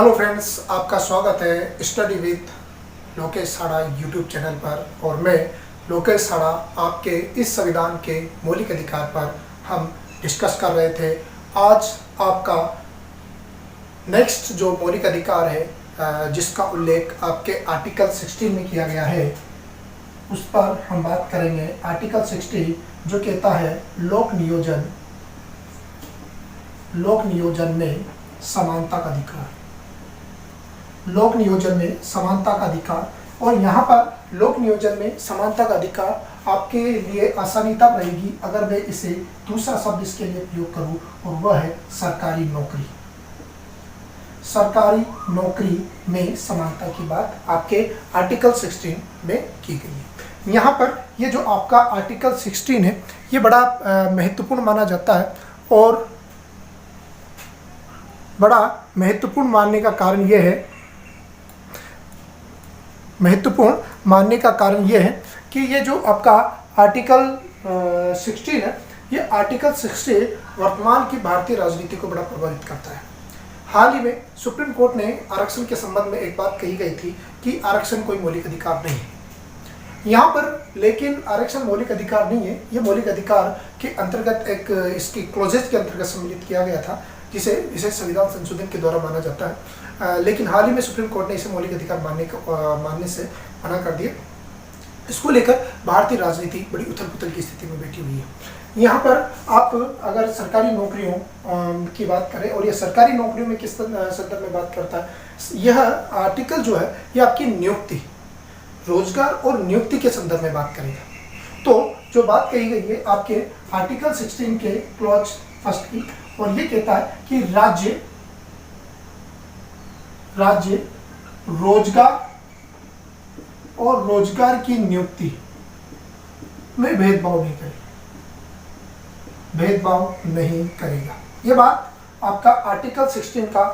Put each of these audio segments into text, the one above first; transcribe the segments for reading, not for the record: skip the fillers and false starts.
Hello friends, आपका स्वागत है स्टडी विद लोकेश साड़ा यूट्यूब चैनल पर। और मैं लोकेश साड़ा आपके इस संविधान के मौलिक अधिकार पर हम डिस्कस कर रहे थे। आज आपका नेक्स्ट जो मौलिक अधिकार है जिसका उल्लेख आपके आर्टिकल 16 में किया गया है, उस पर हम बात करेंगे। आर्टिकल 60 जो कहता है लोक नियोजन में समानता का अधिकार। लोक नियोजन में समानता का अधिकार, और यहाँ पर लोक नियोजन में समानता का अधिकार आपके लिए आसानी तब रहेगी अगर मैं इसे दूसरा शब्द इसके लिए प्रयोग करूँ, और वह है सरकारी नौकरी। सरकारी नौकरी में समानता की बात आपके आर्टिकल 16 में की गई है। यहाँ पर ये जो आपका आर्टिकल 16 है, ये बड़ा महत्वपूर्ण माना जाता है, और बड़ा महत्वपूर्ण मानने का कारण यह है कि ये जो आपका आर्टिकल 16 है, ये आर्टिकल 60 वर्तमान की भारतीय राजनीति को बड़ा प्रभावित करता है। हाल ही में सुप्रीम कोर्ट ने आरक्षण के संबंध में एक बात कही गई थी कि आरक्षण कोई मौलिक अधिकार नहीं है यहाँ पर, लेकिन आरक्षण मौलिक अधिकार नहीं है। ये मौलिक अधिकार के अंतर्गत एक इसकी क्लोजेज के अंतर्गत सम्मिलित किया गया था, जिसे संविधान संशोधन के द्वारा माना जाता है। लेकिन हाल ही में सुप्रीम कोर्ट ने इसे मौलिक अधिकार मानने से मना कर दिया। इसको लेकर भारतीय राजनीति बड़ी उथल पुथल की स्थिति में बैठी हुई है। यहाँ पर आप अगर सरकारी नौकरियों की बात करें, और यह सरकारी नौकरियों में किस संदर्भ में बात करता है, यह आर्टिकल जो है ये आपकी नियुक्ति, रोजगार और नियुक्ति के संदर्भ में बात करेगा। तो जो बात कही गई है आपके आर्टिकल 16 के क्लॉज फर्स्ट की, और ये कहता है कि राज्य रोजगार और रोजगार की नियुक्ति में भेदभाव नहीं करेगा। ये बात आपका आर्टिकल 16 का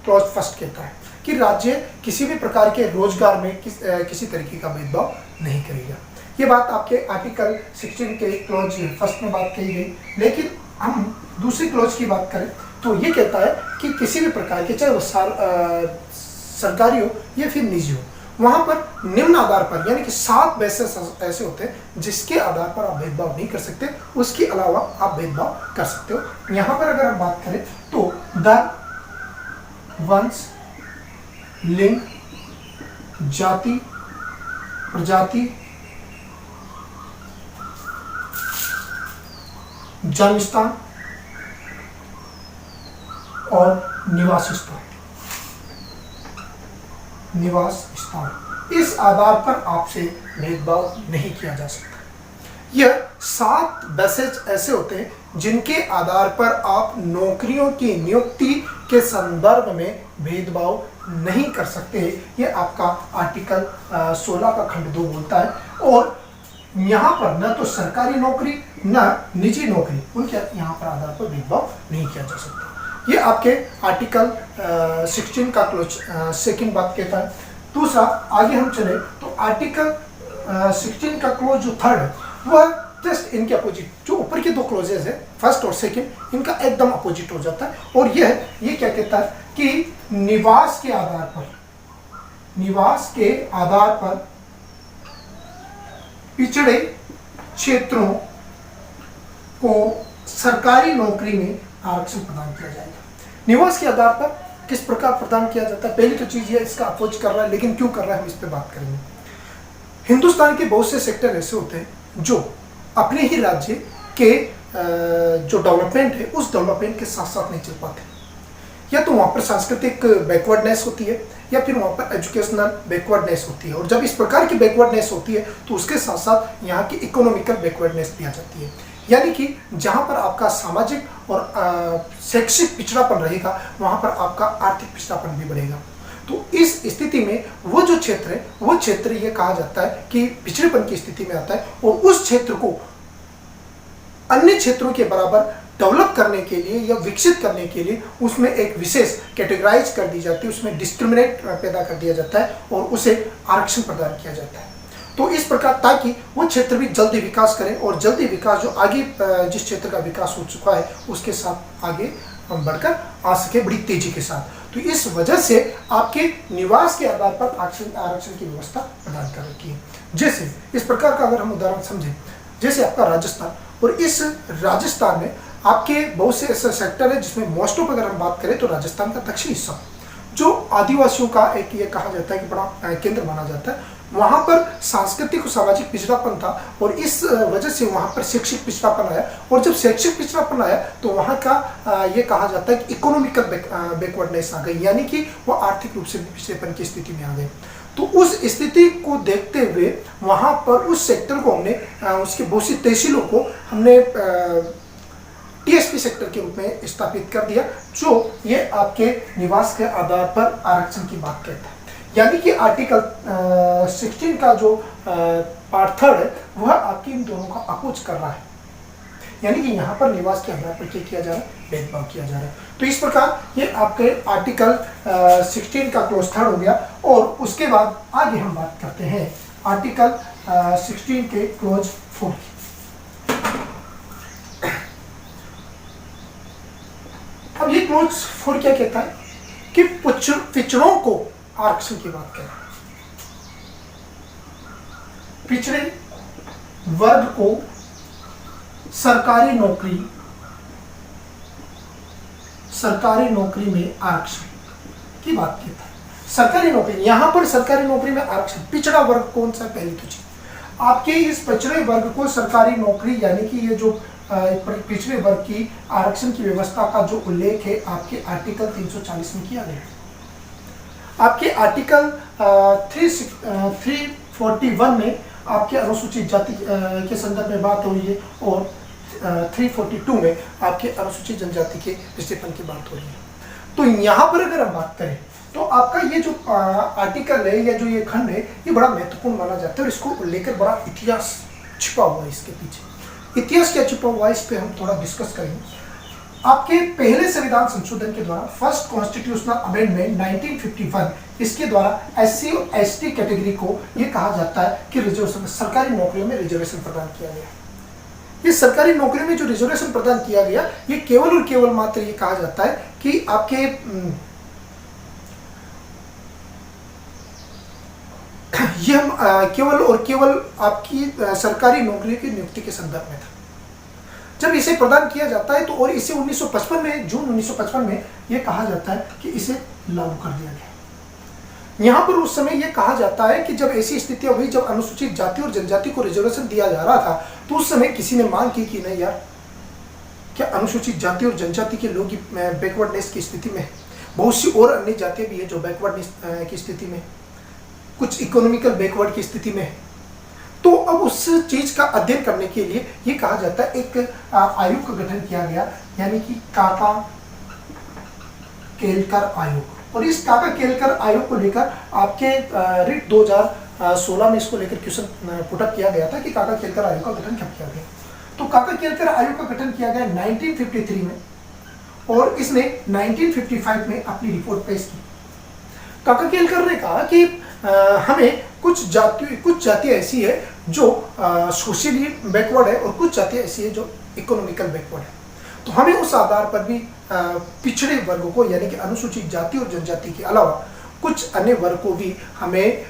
क्लॉज फर्स्ट कहता है कि राज्य किसी भी प्रकार के रोजगार में किसी तरीके का भेदभाव नहीं करेगा। ये बात आपके आर्टिकल 16 के क्लॉज फर्स्ट में बात कही गई। लेकिन हम दूसरी क्लॉज की बात करें तो ये कहता है कि किसी भी प्रकार के, चाहे वो सरकारी हो या फिर निजी हो, वहाँ पर निम्न आधार पर, यानी कि 7 बेसिस ऐसे होते हैं जिसके आधार पर आप भेदभाव नहीं कर सकते, उसके अलावा आप भेदभाव कर सकते हो। यहाँ पर अगर हम बात करें तो धर्म, वंश, लिंग, जाति, प्रजाति, जन्म स्थान और निवास स्थान, इस आधार पर आपसे भेदभाव नहीं किया जा सकता। यह 7 बेसेज ऐसे होते हैं जिनके आधार पर आप नौकरियों की नियुक्ति के संदर्भ में भेदभाव नहीं कर सकते। ये आपका आर्टिकल 16 का खंड 2 बोलता है। और यहाँ पर न तो सरकारी नौकरी न निजी नौकरी, उनके यहाँ पर आधार पर भेदभाव नहीं किया जा सकता। ये आपके आर्टिकल 16 का क्लोज सेकंड बात कहता है। दूसरा, आगे हम चले तो आर्टिकल 16 का क्लोज जो थर्ड है, वह जस्ट इनके अपोजिट, जो ऊपर के 2 क्लोजेस है फर्स्ट और सेकंड, इनका एकदम अपोजिट हो जाता है। और ये क्या कहता है कि निवास के आधार पर पिछड़े क्षेत्रों को सरकारी नौकरी में आरक्षण प्रदान किया जाएगा। निवास के आधार पर किस प्रकार प्रदान किया जाता है, पहली तो चीज ये इसका अपोज कर रहा है, लेकिन क्यों कर रहा है हम इस पे बात करेंगे। हिंदुस्तान के बहुत से सेक्टर ऐसे होते हैं जो अपने ही राज्य के जो डेवलपमेंट है, उस डेवलपमेंट के साथ साथ नहीं चल पाते। या तो वहाँ पर सांस्कृतिक बैकवर्डनेस होती है, या फिर वहाँ पर एजुकेशनल बैकवर्डनेस होती है। और जब इस प्रकार की बैकवर्डनेस होती है तो उसके साथ साथ यहाँ की इकोनॉमिकल बैकवर्डनेस भी आ जाती है। यानी कि जहाँ पर आपका सामाजिक और शैक्षिक पिछड़ापन रहेगा, वहाँ पर आपका आर्थिक पिछड़ापन भी बढ़ेगा। तो इस स्थिति में वो जो क्षेत्र है, वो क्षेत्र ये कहा जाता है कि पिछड़ेपन की स्थिति में आता है, और उस क्षेत्र को अन्य क्षेत्रों के बराबर डेवलप करने के लिए या विकसित करने के लिए उसमें एक विशेष कैटेगराइज कर दी जाती है, उसमें डिस्क्रिमिनेट पैदा कर दिया जाता है, और उसे आरक्षण प्रदान किया जाता है। तो इस प्रकार, ताकि वो क्षेत्र भी जल्दी विकास करें, और जल्दी विकास जो आगे जिस क्षेत्र का विकास हो चुका है उसके साथ आगे बढ़कर आ सके बड़ी तेजी के साथ। तो इस वजह से आपके निवास के आधार पर आरक्षण की व्यवस्था प्रदान कर रखी है। जैसे इस प्रकार का अगर हम उदाहरण समझें, जैसे आपका राजस्थान, और इस राजस्थान में आपके बहुत से ऐसे सेक्टर है जिसमें मोस्ट ऑफ अगर हम बात करें तो राजस्थान का दक्षिणी हिस्सा जो आदिवासियों का एक ये कहा जाता है कि बड़ा केंद्र माना जाता है, वहाँ पर सांस्कृतिक और सामाजिक पिछड़ापन था और इस वजह से वहाँ पर शैक्षिक पिछड़ापन आया। और जब शैक्षिक पिछड़ापन आया तो वहाँ का ये कहा जाता है कि इकोनॉमिकल बैकवर्डनेस आ गई, यानी कि वो आर्थिक रूप से पिछड़ेपन की स्थिति में आ गए। तो उस स्थिति को देखते हुए वहाँ पर उस सेक्टर को हमने उसके बहुत सी तहसीलों को हमने टीएसपी सेक्टर के रूप में स्थापित कर दिया, जो ये आपके निवास के आधार पर आरक्षण की बात कहता है। यानी कि आर्टिकल 16 का जो पार्ट 3 है वह आपकी इन दोनों का अपोज कर रहा है, यानी कि यहाँ पर निवास के आधार पर क्या किया जा रहा है, भेदभाव किया जा रहा है। तो इस प्रकार ये आपके आर्टिकल 16 का क्लोज 3 हो गया। और उसके बाद आगे हम बात करते हैं आर्टिकल 16 के क्लोज 4 की। अब ये क्लोज 4 क्या कहता है कि पिछड़ों को आरक्षण की बात करें, पिछड़े वर्ग को सरकारी नौकरी में आरक्षण की बात कहता है। सरकारी नौकरी, यहां पर सरकारी नौकरी में आरक्षण, पिछड़ा वर्ग कौन सा, पहली तो चीज आपके इस पिछड़े वर्ग को सरकारी नौकरी, यानी कि ये जो पिछड़े वर्ग की आरक्षण की व्यवस्था का जो उल्लेख है आपके आर्टिकल 340 में किया गया है। आपके आर्टिकल 341 में आपके अनुसूचित जाति के संदर्भ में बात हो रही है और 342 में आपके अनुसूचित जनजाति के पिछड़ेपन की बात हो रही है। तो यहाँ पर अगर हम बात करें तो आपका ये जो आर्टिकल है या जो ये खंड है ये बड़ा महत्वपूर्ण माना जाता है और इसको लेकर बड़ा इतिहास छिपा हुआ है। इसके पीछे इतिहास क्या छिपा हुआ है इस पर हम थोड़ा डिस्कस करेंगे। आपके पहले संविधान संशोधन के द्वारा फर्स्ट कॉन्स्टिट्यूशनल अमेंडमेंट 1951, इसके द्वारा एससी और एसटी कैटेगरी को ये कहा जाता है कि रिजर्वेशन, सरकारी नौकरियों में रिजर्वेशन प्रदान किया गया। ये सरकारी नौकरी में जो रिजर्वेशन प्रदान किया गया ये केवल और केवल मात्र ये कहा जाता है कि आपके ये हम केवल और केवल आपकी सरकारी नौकरी की नियुक्ति के संदर्भ में था। जब इसे प्रदान किया जाता है तो और इसे 1955 में, जून 1955 में यह कहा जाता है कि इसे लागू कर दिया गया। यहाँ पर उस समय यह कहा जाता है कि जब ऐसी स्थितियां हुई, जब अनुसूचित जाति और जनजाति को रिजर्वेशन दिया जा रहा था तो उस समय किसी ने मांग की कि नहीं यार, क्या अनुसूचित जाति और जनजाति के लोग बैकवर्डनेस की स्थिति में, बहुत सी और अन्य जातियां भी है जो बैकवर्डनेस की स्थिति में, कुछ इकोनॉमिकल बैकवर्ड की स्थिति में। तो अब उस चीज का अध्ययन करने के लिए ये कहा जाता है एक आयोग का गठन किया गया, यानी कि काका केलकर आयोग। और इस काका केलकर आयोग को लेकर आपके रिट 2016 में इसको लेकर क्वेश्चन पुटअप किया गया था कि काका केलकर आयोग का गठन कब किया गया। तो काका केलकर आयोग का गठन किया गया 1953 में और इसने 1955 में अपनी रिपोर्ट पेश की। काका केलकर ने कहा कि हमें कुछ जातियां ऐसी है जो सोशली बैकवर्ड है और कुछ जातियां ऐसी है जो इकोनॉमिकल बैकवर्ड है, तो हमें उस आधार पर भी पिछड़े वर्गों को, यानी कि अनुसूचित जाति और जनजाति के अलावा कुछ अन्य वर्ग को भी हमें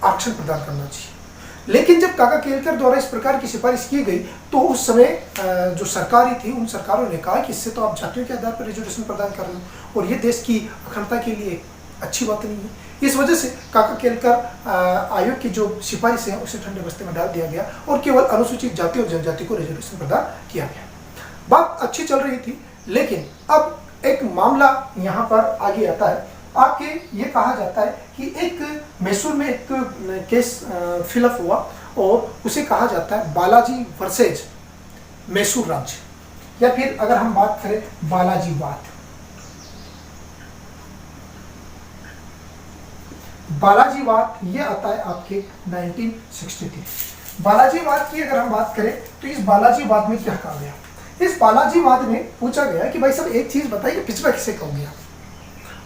आरक्षण प्रदान करना चाहिए। लेकिन जब काका केलकर द्वारा इस प्रकार की सिफारिश की गई तो उस समय जो सरकारी थी उन सरकारों ने कहा कि इससे तो आप जातियों के आधार पर रिजर्वेशन प्रदान कर रहे हैं और ये देश की अखंडता के लिए अच्छी बात नहीं है। इस वजह से काका केलकर आयोग की जो सिफारिश है उसे ठंडे बस्ते में डाल दिया गया और केवल अनुसूचित जाति और जनजाति को रिजर्वेशन प्रदान किया गया। बात अच्छी चल रही थी, लेकिन अब एक मामला यहाँ पर आगे आता है। आपके ये कहा जाता है कि एक मैसूर में एक केस फिलअप हुआ और उसे कहा जाता है बालाजी वर्सेज मैसूर राज्य, या फिर अगर हम बात करें बालाजीवाद। बालाजीवाद ये आता है आपके 1963। बालाजीवाद की अगर हम बात करें तो इस बालाजीवाद में क्या कहा गया? इस बालाजीवाद में पूछा गया कि भाई साहब एक चीज बताइए, पिछड़ा किसे कहोगे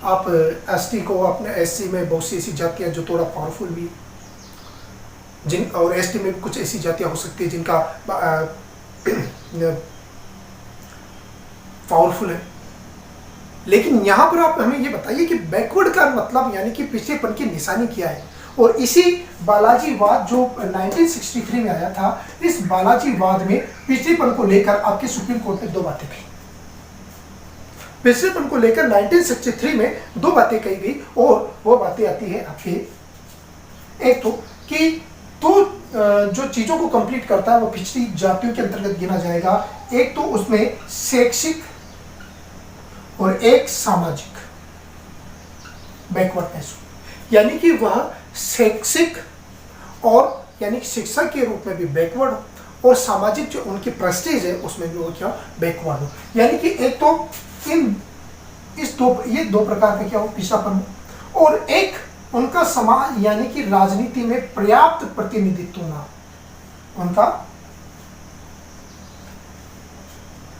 आप एसटी को, अपने एससी में बहुत सी ऐसी जातियां जो थोड़ा पावरफुल भी जिन, और एसटी में कुछ ऐसी जातियां हो सकती है जिनका पावरफुल है, लेकिन यहाँ पर आप हमें ये बताइए कि बैकवर्ड का मतलब यानी कि पिछड़ेपन की निशानी क्या है। और इसी बालाजीवाद जो 1963 में आया था, इस बालाजीवाद में पिछड़ेपन को लेकर आपके सुप्रीम कोर्ट ने दो बातें कही। पिछड़ेपन को लेकर 1963 में दो बातें कही गई, और वो बातें आती है आपके, एक तो कि जो चीजों को कंप्लीट करता है वो पिछड़ी जातियों के अंतर्गत गिना जाएगा। एक तो उसमें शैक्षिक और एक सामाजिक बैकवर्डनेस, यानी कि वह शैक्षिक और यानी कि शिक्षा के रूप में भी बैकवर्ड हो, और सामाजिक जो उनकी प्रेस्टीज है उसमें भी वो क्या बैकवर्ड हो। यानी कि एक तो ये दो प्रकार का क्या हो, पिछड़ापन हो, और एक उनका समाज यानी कि राजनीति में पर्याप्त प्रतिनिधित्व ना,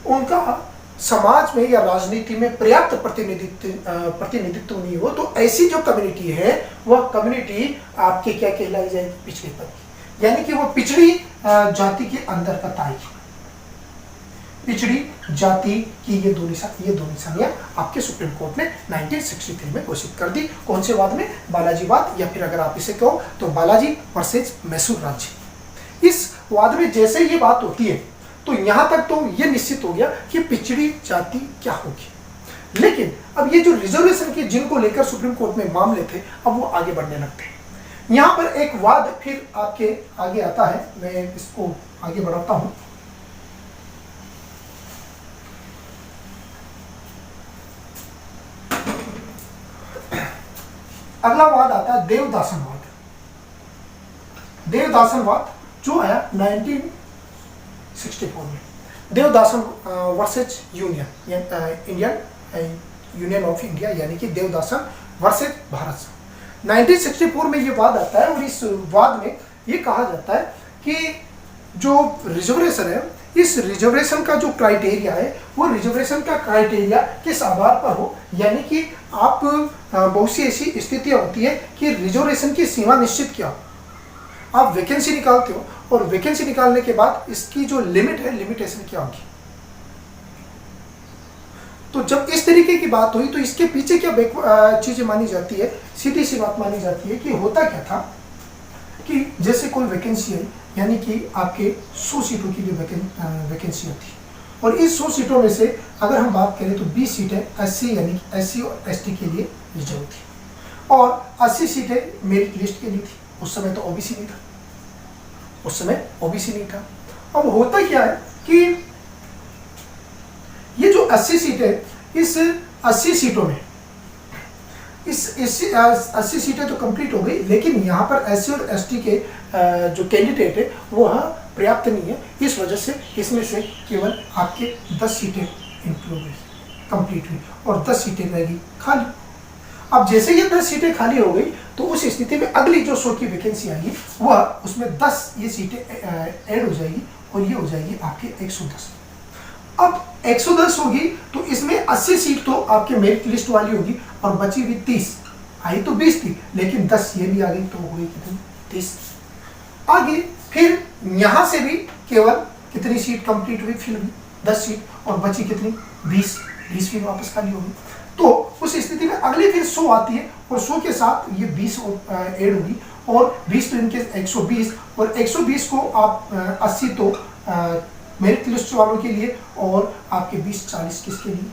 उनका समाज में या राजनीति में पर्याप्त प्रतिनिधित्व नहीं हो, तो ऐसी जो कम्युनिटी है वह कम्युनिटी आपके क्या कहलाई जाएगी, पिछड़ेपन की, यानी कि वो पिछड़ी जाति के अंदर का ताई, पिछड़ी जाति की ये दो निशानियां आपके सुप्रीम कोर्ट ने 1963 में घोषित कर दी। कौन से वाद में, बालाजीवाद, या फिर अगर आप इसे कहो तो बालाजी वर्सेस मैसूर राज्य। इस वाद में जैसे ये बात होती है तो यहां तक तो ये निश्चित हो गया कि पिछड़ी जाति क्या होगी। लेकिन अब ये जो रिजर्वेशन के जिनको लेकर सुप्रीम कोर्ट में मामले थे, अब वो आगे बढ़ने लगते हैं। यहां पर एक वाद फिर आपके आगे आता है, मैं इसको आगे बढ़ाता हूं। अगला वाद आता है देवदासनवाद। देवदासनवाद जो आया 1964 में, Devadasan versus Indian union of India, यानी कि देवदासन वर्सेज भारत संघ। 1964 में ये वाद आता है, और इस वाद में ये कहा जाता है कि जो रिजर्वेशन है, इस रिजर्वेशन का जो क्राइटेरिया है वो रिजर्वेशन का क्राइटेरिया किस आधार पर हो, यानी कि आप बहुत सी ऐसी स्थितियां होती है कि रिजर्वेशन की सीमा निश्चित क्या हो, आप वैकेंसी निकालते हो और वैकेंसी निकालने के बाद इसकी जो लिमिट है, लिमिटेशन क्या होगी। तो जब इस तरीके की बात हुई तो इसके पीछे क्या चीजें मानी जाती है, सीधी सी बात मानी जाती है कि होता क्या था कि जैसे कोई वैकेंसी है, यानी कि आपके 100 सीटों की भी वैकेंसी होती है, और इस 100 सीटों में से अगर हम बात करें तो 20 सीटें एससी यानी कि एससी और एसटी के लिए रिजर्व थी, और 80 सीटें मेरिट लिस्ट के लिए थी। उस समय तो ओबीसी नहीं था, उस समय ओबीसी नहीं था। अब होता क्या है कि ये जो 80 सीटें, इस 80 सीटों में इस 80 सीटें तो कंप्लीट हो गई, लेकिन यहाँ पर एससी और एसटी के जो कैंडिडेट है वो पर्याप्त नहीं है। इस वजह से इसमें से केवल आपके 10 सीटें इंक्लूड हुई, कंप्लीट हुई, और 10 सीटें रहेगी खाली। अब जैसे ये 10 सीटें खाली हो गई तो उस स्थिति में अगली जो 100 की वैकेंसी आएगी वह उसमें 10 ये सीटें ऐड हो जाएगी, और ये हो जाएगी आपके 110। अब 110 होगी तो इसमें 80 सीट तो आपके मेरिट लिस्ट वाली होगी, और बची हुई 30, आई तो 20 थी लेकिन 10 ये भी आ गई, तो हो गई कितनी, 30 आगे। फिर यहां से भी केवल कितनी सीट कंप्लीट हुई, फिर भी 10 सीट, और बची कितनी, 20 फिर वापस खाली होगी। तो उस स्थिति में अगली फिर 100 आती है, और 100 के साथ ये 20 ऐड होगी, और 20 तो इनके 120, और 120 को आप 80 तो मेरिट लिस्ट वालों के लिए, और आपके 20-40 किसके लिए।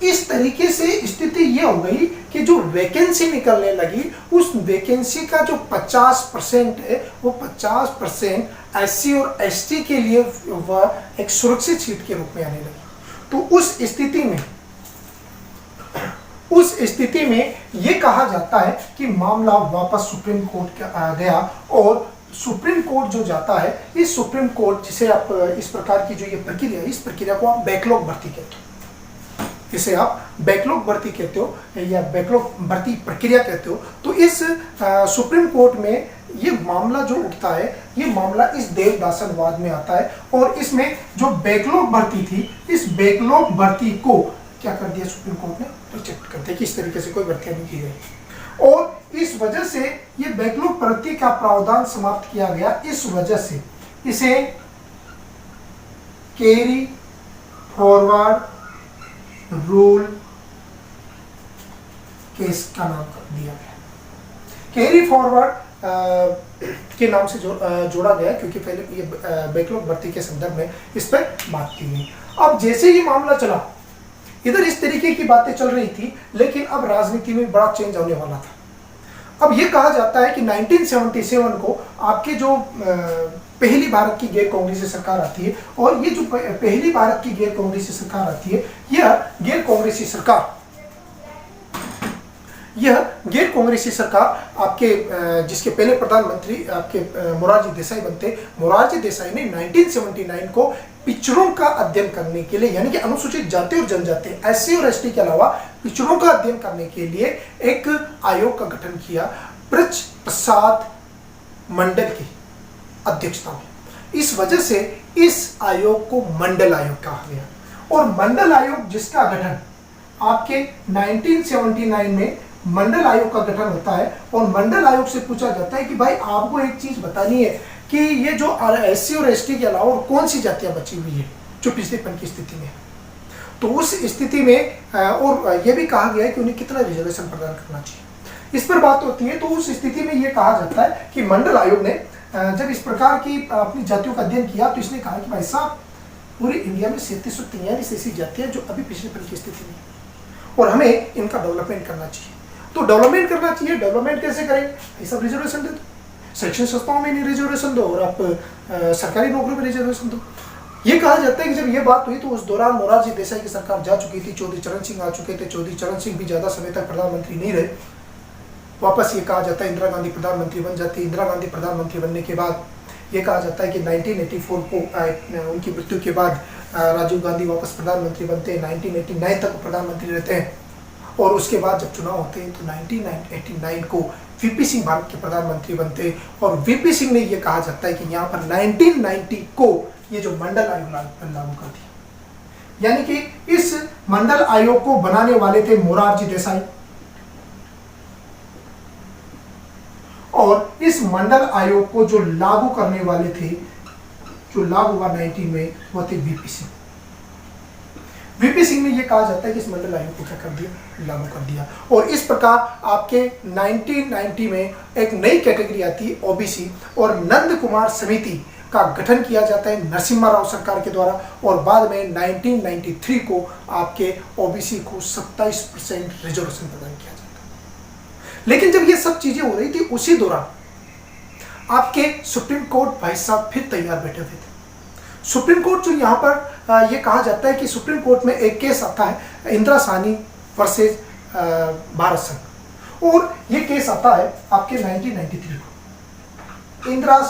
इस तरीके से स्थिति ये हो गई कि जो वैकेंसी निकलने लगी, उस वैकेंसी का जो 50% है वो 50% एससी और एसटी के लिए वह एक सुरक्षित सीट के रूप में आने लगी। तो उस स्थिति में ये कहा जाता है कि मामला वापस सुप्रीम कोर्ट गया, और सुप्रीम कोर्ट जो जाता है, इस सुप्रीम कोर्ट जिसे आप इस प्रकार की जो ये प्रक्रिया है, इस प्रक्रिया को आप बैकलॉग भर्ती कहते हो, इसे आप बैकलॉग भर्ती कहते हो या बैकलॉग भर्ती प्रक्रिया कहते हो। तो इस सुप्रीम कोर्ट में ये मामला जो उठता है, ये मामला इस देवदासनवाद में आता है, और इसमें जो बैकलॉग भर्ती थी, इस बैकलॉग भर्ती को क्या कर दिया सुप्रीम कोर्ट ने, रिजेक्ट कर दिया कि इस तरीके से कोई भर्ती नहीं की गई, और इस वजह से ये बैकलॉग भर्ती का प्रावधान समाप्त किया गया। इस वजह से इसे कैरी फॉरवर्ड रूल केस का नाम दिया गया। कैरी फॉरवर्ड के नाम से जोड़ा गया क्योंकि पहले ये बैकलॉग भर्ती के संदर्भ में इस पर बात की गई। अब जैसे ही मामला चला, इधर इस तरीके की बातें चल रही थी, लेकिन अब राजनीति में बड़ा चेंज होने वाला था। अब ये कहा जाता है कि 1977 को आपके जो पहली भारत की गैर कांग्रेसी सरकार आती है, और ये जो पहली भारत की गैर कांग्रेसी सरकार आती है, यह गैर कांग्रेसी सरकार आपके जिसके पहले प्रधानमंत्री आपके मोरारजी देसाई बनते। मोरारजी देसाई ने 1979 को पिछड़ों का अध्ययन करने के लिए, यानी कि अनुसूचित जाति और जनजाति SC और ST के अलावा पिछड़ों का अध्ययन करने के लिए एक आयोग का गठन किया, ब्रज प्रसाद मंडल की अध्यक्षता में। इस वजह से इस आयोग को मंडल आयोग कहा गया। और मंडल आयोग जिसका गठन आपके 1979 में मंडल आयोग का गठन होता है, और मंडल आयोग से पूछा जाता है कि भाई आपको एक चीज बतानी है कि ये जो SC और ST के अलावा और कौन सी जातियां बची हुई है जो पिछड़ेपन की स्थिति में। तो उस स्थिति में और ये भी कहा गया है कि उन्हें कितना रिजर्वेशन प्रदान करना चाहिए, इस पर बात होती है। तो उस स्थिति में ये कहा जाता है कि मंडल आयोग ने जब इस प्रकार की अपनी जातियों का अध्ययन किया, तो इसने कहा कि भाई साहब पूरे इंडिया में 3743 ऐसी जातियां जो अभी पिछड़ेपन की स्थिति में, और हमें इनका डेवलपमेंट करना चाहिए। तो डेवलपमेंट करना चाहिए, डेवलपमेंट कैसे करें, ये सब रिजर्वेशन दे दो, शैक्षणिक संस्थाओं में नहीं रिजर्वेशन दो, और आप सरकारी नौकरियों में रिजर्वेशन दो। ये कहा जाता है कि जब ये बात हुई तो उस दौरान मोरारजी देसाई की सरकार जा चुकी थी, चौधरी चरण सिंह आ चुके थे। चौधरी चरण सिंह भी ज्यादा समय तक प्रधानमंत्री नहीं रहे। वापस ये कहा जाता है इंदिरा गांधी प्रधानमंत्री बन जाती। इंदिरा गांधी प्रधानमंत्री बनने के बाद ये कहा जाता है कि 1984 को उनकी मृत्यु के बाद राजीव गांधी वापस प्रधानमंत्री बनते हैं। 1989 तक प्रधानमंत्री रहते हैं, और उसके बाद जब चुनाव होते हैं तो 1989 को VP सिंह भारत के प्रधानमंत्री बनते, और VP सिंह ने यह कहा जाता है कि यहाँ पर 1990 को ये जो मंडल आयोग लागू कर दिया। यानी कि इस मंडल आयोग को बनाने वाले थे मोरारजी देसाई, और इस मंडल आयोग को जो लागू करने वाले थे, जो लागू हुआ 19 में, वो थे VP सिंह। VP सिंह ने यह कहा जाता है कि इस मंडल आयोग को क्या कर दिया, लागू कर दिया। और इस प्रकार आपके 1990 में एक नई कैटेगरी आती है OBC, और नंद कुमार समिति का गठन किया जाता है नरसिम्हा राव सरकार के द्वारा, और बाद में 1993 को आपके OBC को 27% रिजर्वेशन प्रदान किया जाता है। लेकिन जब ये सब चीजें हो रही थी, उसी दौरान आपके सुप्रीम कोर्ट भाई साहब फिर तैयार बैठे हुए थे। सुप्रीम कोर्ट जो यहाँ पर ये कहा जाता है कि सुप्रीम कोर्ट में एक केस आता है इंदिरा साहनी वर्सेज भारत संघ, और ये केस आता है आपके 1993 को। इंदिरा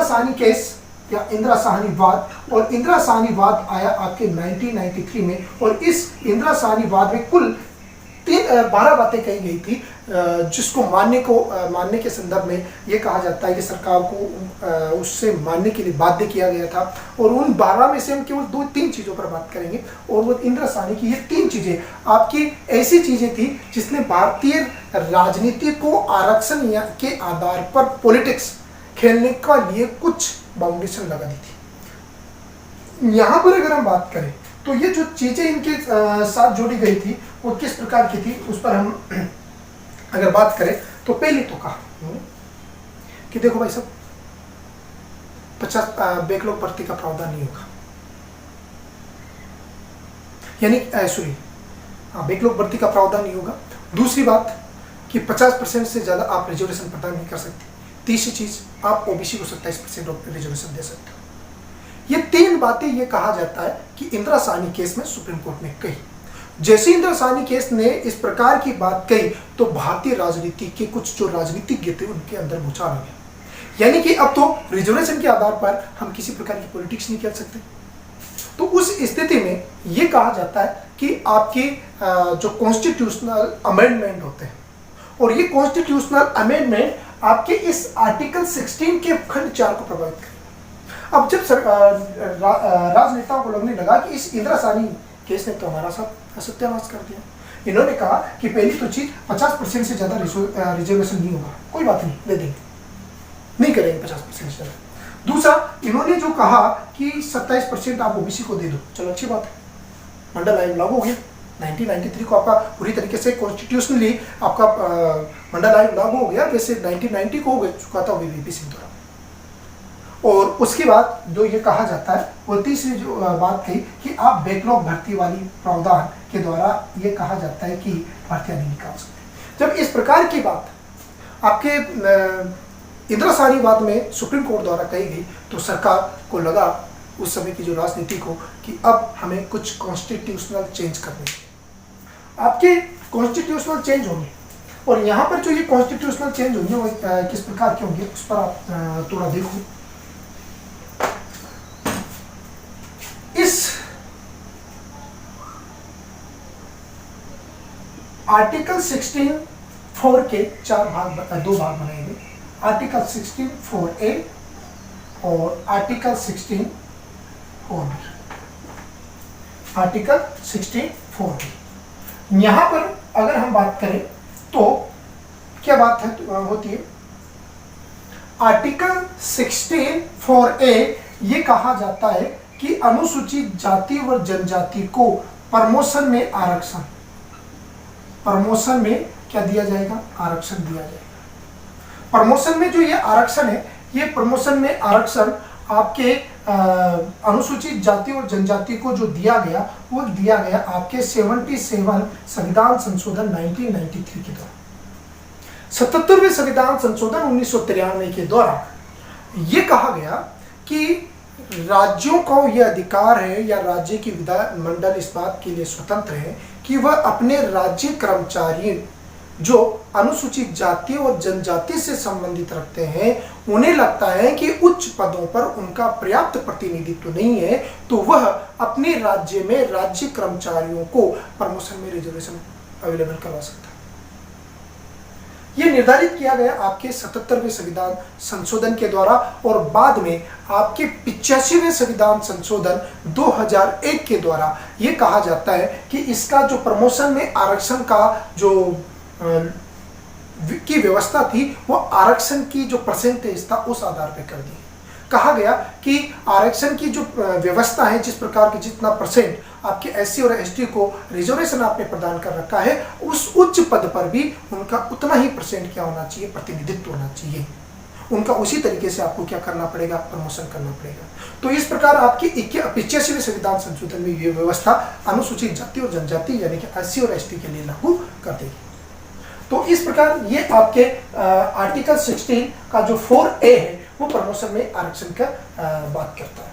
साहनी केस या इंदिरा साहनी वाद, और इंदिरा साहनी वाद आया आपके 1993 में, और इस इंदिरा साहनी वाद में कुल 12 बातें कही गई थी, जिसको मानने के संदर्भ में ये कहा जाता है कि सरकार को उससे मानने के लिए बाध्य किया गया था। और उन 12 में से हम केवल 2-3 चीज़ों पर बात करेंगे, और वो इंदिरा साहनी की ये 3 चीज़ें आपकी ऐसी चीज़ें थी जिसने भारतीय राजनीति को आरक्षण के आधार पर पॉलिटिक्स खेलने का लिए कुछ बाउंडेशन लगा दी थी। यहाँ पर अगर हम बात करें तो ये जो चीज़ें इनके साथ जोड़ी गई थी वो किस प्रकार की थी, उस पर हम अगर बात करें तो पहले तो कहा कि देखो भाई साहब 50 बैकलॉग भर्ती का प्रावधान नहीं होगा, यानी सॉरी बैकलॉग भर्ती का प्रावधान नहीं होगा। दूसरी बात कि 50% से ज़्यादा आप रिजर्वेशन प्रदान नहीं कर सकते। तीसरी चीज़, आप OBC को 27% रिजर्वेशन दे सकते हो। ये 3 बातें ये कहा जाता है कि इंदिरा साहनी केस में सुप्रीम कोर्ट ने कही। जैसे इंदिरा साहनी केस ने इस प्रकार की बात कही तो भारतीय राजनीति के कुछ जो राजनीतिज्ञ थे उनके अंदर भूचाल आ गया, यानी कि अब तो रिजर्वेशन के आधार पर हम किसी प्रकार की पॉलिटिक्स नहीं कर सकते। तो उस स्थिति में ये कहा जाता है कि आपके जो कॉन्स्टिट्यूशनल अमेंडमेंट होते हैं, और ये कॉन्स्टिट्यूशनल अमेंडमेंट आपके इस आर्टिकल 16 के खंड 4 को प्रभावित करेगा। अब जब राजनेताओं को लगने लगा कि इस इंदिरा साहनी केस ने तो हमारा सब सत्यानाश कर दिया, इन्होंने कहा कि पहली तो चीज 50% से ज्यादा रिजर्वेशन नहीं होगा, कोई बात नहीं, दे देंगे, नहीं करेंगे 50% से ज्यादा। दूसरा, इन्होंने जो कहा कि 27% आप OBC को दे दो, चलो अच्छी बात है, मंडल आयोग लागू हो गया। 1993 को आपका पूरी तरीके से कॉन्स्टिट्यूशनली आपका मंडल आयोग लागू हो गया, वैसे 1990 को हो चुका था वीवीपी सिंह द्वारा। और उसके बाद जो ये कहा जाता है वो तीसरी जो बात थी कि आप बैकलॉग भर्ती वाली प्रावधान के द्वारा ये कहा जाता है कि भर्तियां नहीं निकाल सकते। जब इस प्रकार की बात आपके इंदिरासानीवाद में सुप्रीम कोर्ट द्वारा कही गई तो सरकार को लगा उस समय की जो राजनीति को कि अब हमें कुछ कॉन्स्टिट्यूशनल चेंज करने, आपके कॉन्स्टिट्यूशनल चेंज होंगे। और यहाँ पर जो ये कॉन्स्टिट्यूशनल चेंज होंगे वो किस प्रकार के होंगे उस पर आप थोड़ा देखो। इस आर्टिकल 16(4) के दो भाग बनाएंगे, आर्टिकल 16(4)A और आर्टिकल 16(4)B। आर्टिकल 16(4)B यहां पर अगर हम बात करें तो क्या बात होती है, आर्टिकल 16(4)A ये कहा जाता है कि अनुसूचित जाति और जनजाति को प्रमोशन में आरक्षण, प्रमोशन में क्या दिया जाएगा, आरक्षण दिया जाएगा। प्रमोशन में जो ये आरक्षण है, ये प्रमोशन में आरक्षण आपके अनुसूचित जाति और जनजाति को जो दिया गया वो दिया गया आपके 77 संविधान संशोधन 1993 के द्वारा। 77वें संविधान संशोधन 1993 के द्वारा ये कहा गया कि राज्यों को यह अधिकार है या राज्य की विधान मंडल इस बात के लिए स्वतंत्र है कि वह अपने राज्य कर्मचारी जो अनुसूचित जाति और जनजाति से संबंधित रखते हैं, उन्हें लगता है कि उच्च पदों पर उनका पर्याप्त प्रतिनिधित्व नहीं है, तो वह अपने राज्य में राज्य कर्मचारियों को प्रमोशन में रिजर्वेशन अवेलेबल करवा सकता है। यह निर्धारित किया गया आपके 77वें संविधान संशोधन के द्वारा और बाद में आपके 85वें संविधान संशोधन 2001 के द्वारा यह कहा जाता है कि इसका जो प्रमोशन में आरक्षण का जो की व्यवस्था थी वो आरक्षण की जो परसेंटेज था उस आधार पर कर दी। कहा गया कि आरक्षण की जो व्यवस्था है, जिस प्रकार की जितना परसेंट आपके एससी और एसटी को रिजर्वेशन आपने प्रदान कर रखा है, उस उच्च पद पर भी उनका उतना ही परसेंट क्या होना चाहिए, प्रतिनिधित्व होना चाहिए। उनका उसी तरीके से आपको क्या करना पड़ेगा, प्रमोशन करना पड़ेगा। तो इस प्रकार आपकी 85वें संविधान संशोधन में ये व्यवस्था अनुसूचित जाति और जनजाति यानी कि एससी और एसटी के लिए लागू कर देगी। तो इस प्रकार ये आपके आर्टिकल 16 का जो 4A है वो प्रमोशन में आरक्षण का बात करता है।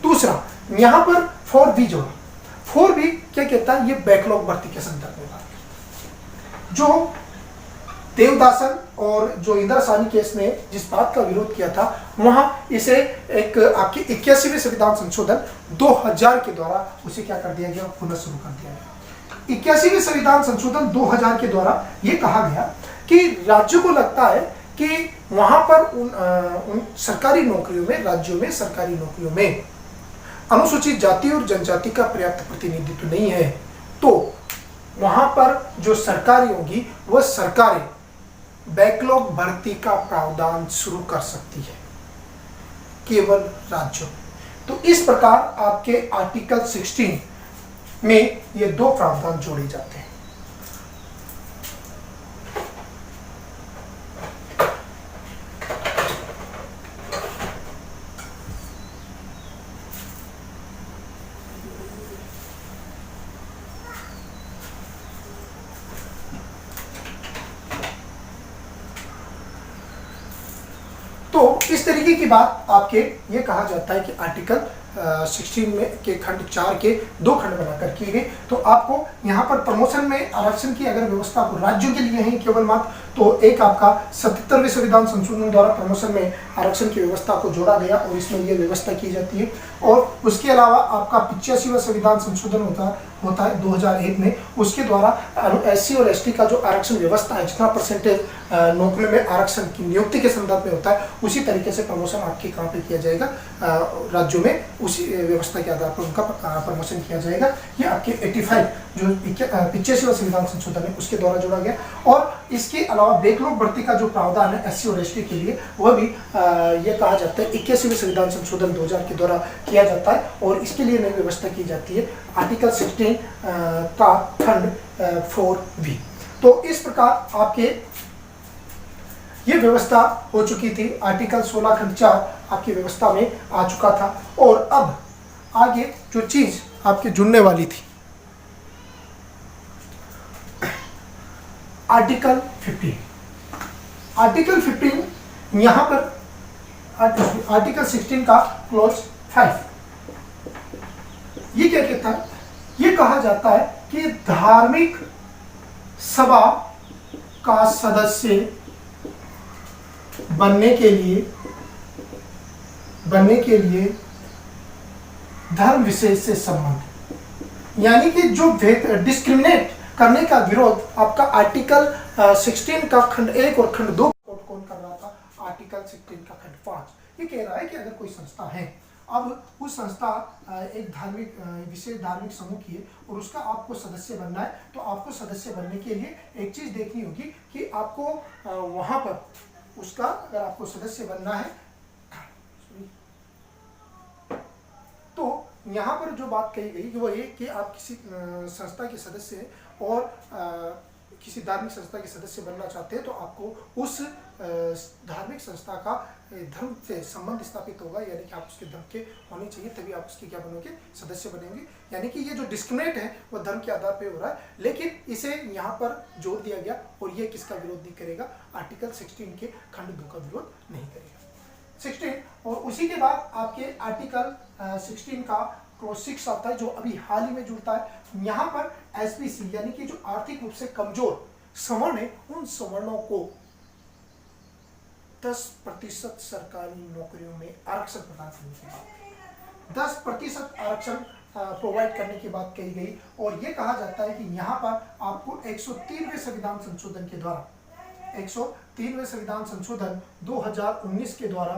दूसरा यहाँ पर 4B जो 4B क्या कहता है, ये बैकलॉग भर्ती के संदर्भ में बात करता है। जो देवदासन और जो इंदिरासानी केस ने जिस बात का विरोध किया था, वहां इसे एक आपके 81वें संविधान संशोधन 2000 के द्वारा उसे क्या कर दिया गया, पुनः शुरू कर दिया गया। 81वें संविधान संशोधन 2000 के द्वारा यह कहा गया कि राज्यों को लगता है कि वहां पर उन सरकारी नौकरियों में, राज्यों में सरकारी नौकरियों में अनुसूचित जाति और जनजाति का पर्याप्त प्रतिनिधित्व नहीं है, तो वहां पर जो सरकारी होगी वह सरकारें बैकलॉग भर्ती का प्रावधान शुरू कर सकती है केवल राज्यों। तो इस प्रकार आपके आर्टिकल 16 में ये दो प्रावधान जोड़े जाते हैं। तो इस तरीके की बात आपके ये कहा जाता है कि आर्टिकल 16 में के खंड 4 के दो खंड बनाकर किए गए। तो आपको यहाँ पर प्रमोशन में आरक्षण की अगर व्यवस्था आपको राज्यों के लिए है केवल मात्र, तो एक आपका 77वें संविधान संशोधन द्वारा प्रमोशन में आरक्षण की व्यवस्था को जोड़ा गया और इसमें यह व्यवस्था की जाती है। और उसके अलावा आपका 85वां संविधान संशोधन होता है 2001 में, उसके द्वारा एससी और एसटी का जो आरक्षण व्यवस्था है, जितना परसेंटेज नौकरियों में आरक्षण की नियुक्ति के संदर्भ में होता है, उसी तरीके से प्रमोशन आपके कहाँ पे किया जाएगा, राज्यों में उसी व्यवस्था के आधार पर उनका प्रमोशन किया जाएगा। ये आपके 85 जो 85वां संविधान संशोधन है उसके द्वारा जोड़ा गया। और इसके अलावा बैकलॉग भर्ती का जो प्रावधान है SC और ST के लिए, वह भी ये कहा जाता है 81वें संविधान संशोधन 2000 के द्वारा किया जाता है। और इसके लिए नई व्यवस्था की जाती है आर्टिकल 16 का खंड 4B। तो इस प्रकार आपके ये व्यवस्था हो चुकी थी। आर्टिकल 16 खंड 4 आपकी व्यवस्था में आ चुका था। और अब आगे जो चीज आपके जुड़ने वाली थी, आर्टिकल 15। आर्टिकल 15 यहां पर आर्टिकल 16 का क्लॉज 5 ये क्या कहता है? ये कहा जाता है कि धार्मिक सभा का सदस्य बनने के लिए धर्म विशेष से संबंध, यानी कि जो डिस्क्रिमिनेट करने का विरोध आपका आर्टिकल 16 का खंड 1 और खंड 2 कौन कर रहा था? आर्टिकल 16 का खंड 5 ये कह रहा है कि अगर कोई संस्था है, अब उस संस्था एक विशेष धार्मिक समूह की है और उसका आपको सदस्य बनना है, तो आपको सदस्य बनने के लिए एक चीज देखनी होगी कि आपको वहां पर उसका, अगर आपको सदस्य बनना है तो यहाँ पर जो बात कही गई वो ये कि आप किसी संस्था के सदस्य हैं और किसी धार्मिक संस्था के सदस्य बनना चाहते हैं, तो आपको उस धार्मिक संस्था का धर्म से संबंध स्थापित होगा, यानी कि आप उसके धर्म के होने चाहिए, तभी आप उसके क्या बनोगे? सदस्य बनेंगे। यानी कि ये जो डिस्क्रिमिनेट है वो धर्म के आधार पे हो रहा है, लेकिन इसे यहाँ पर जोर दिया गया और ये किसका विरोध नहीं करेगा? आर्टिकल 16 के खंड 2 का विरोध नहीं करेगा। 16 और उसी के बाद आपके आर्टिकल 16 का क्लॉज 6 आता है, जो अभी हाल ही में जुड़ता है। यहाँ पर SBC यानी कि जो आर्थिक रूप से कमजोर सवर्ण है, उन सवर्णों को 10% सरकारी नौकरियों में आरक्षण प्रदान करने की बात, 10% आरक्षण प्रोवाइड करने की बात कही गई। और ये कहा जाता है कि यहाँ पर आपको 103वें संविधान संशोधन के द्वारा 103वें संविधान संशोधन 2019 के द्वारा